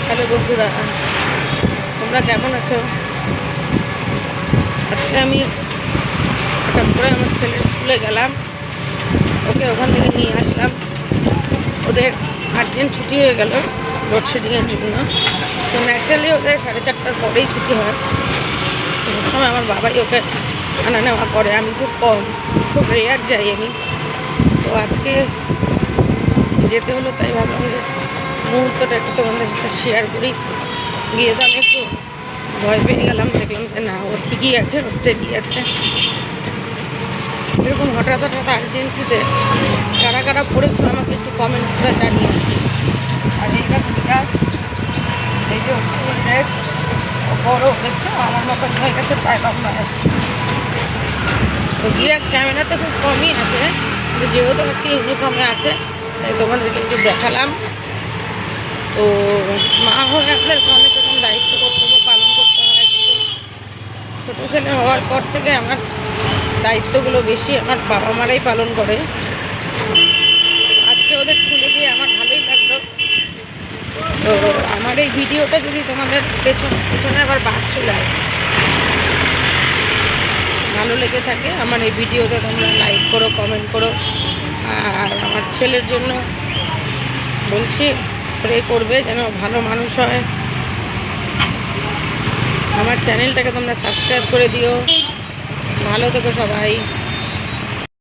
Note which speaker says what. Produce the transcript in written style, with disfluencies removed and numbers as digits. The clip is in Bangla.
Speaker 1: হ্যালো বন্ধুরা, তোমরা কেমন আছো? আজকে আমি হঠাৎ করে আমার ছেলের স্কুলে গেলাম, ওকে ওখান থেকে নিয়ে আসলাম। ওদের আর্জেন্ট ছুটি হয়ে গেল লোডশেডিংয়ের জন্য। তো ন্যাচারালি ওদের 4:30টার পরেই ছুটি হয়। সব সময় আমার বাবাই ওকে আনা নেওয়া করে, আমি খুব রেয়ার যাই আমি। তো আজকে যেতে হলো, তাই ভাবলাম যে মুহূর্তটা একটু তোমাদের সাথে শেয়ার করি। গিয়ে তো আমি একটু ভয় পেয়ে গেলাম, দেখলাম যে না, ও ঠিকই আছে, ও স্টেডি আছে। এরকম হঠাৎ আর্জেন্সিতে কারা কারা পড়েছো আমাকে একটু কমেন্টস করে জানিও। আর এইটা বিরাজ, এই যে স্কুল ড্রেস, ও বড় হয়েছে, আমার মতন হয়ে গেছে প্রায় লম্বা। তো বিরাজ ক্যামেরাতে খুব কমই আসে, কিন্তু যেহেতু আজকে ইউনিফর্মে আছে তাই তোমাদেরকে একটু দেখালাম। তো মা হয়ে আপনাদেরকে অনেক রকম দায়িত্ব কর্তব্য পালন করতে হয়, কিন্তু ছোটো ছেলে হওয়ার পর থেকে আমার দায়িত্বগুলো বেশি আমার বাবা মারাই পালন করে। আজকে ওদের স্কুলে গিয়ে আমার ভালোই লাগলো। তো আমার এই ভিডিওটা যদি তোমাদের পেছনে আবার বাস চলে আসে, ভালো লেগে থাকে আমার এই ভিডিওতে, তোমরা লাইক করো, কমেন্ট করো। আর আমার ছেলের জন্য বলছি, প্রে করবে যেন ভালো মানুষ হয়। আমার চ্যানেলটাকে তোমরা সাবস্ক্রাইব করে দিও। ভালো থেকো সবাই।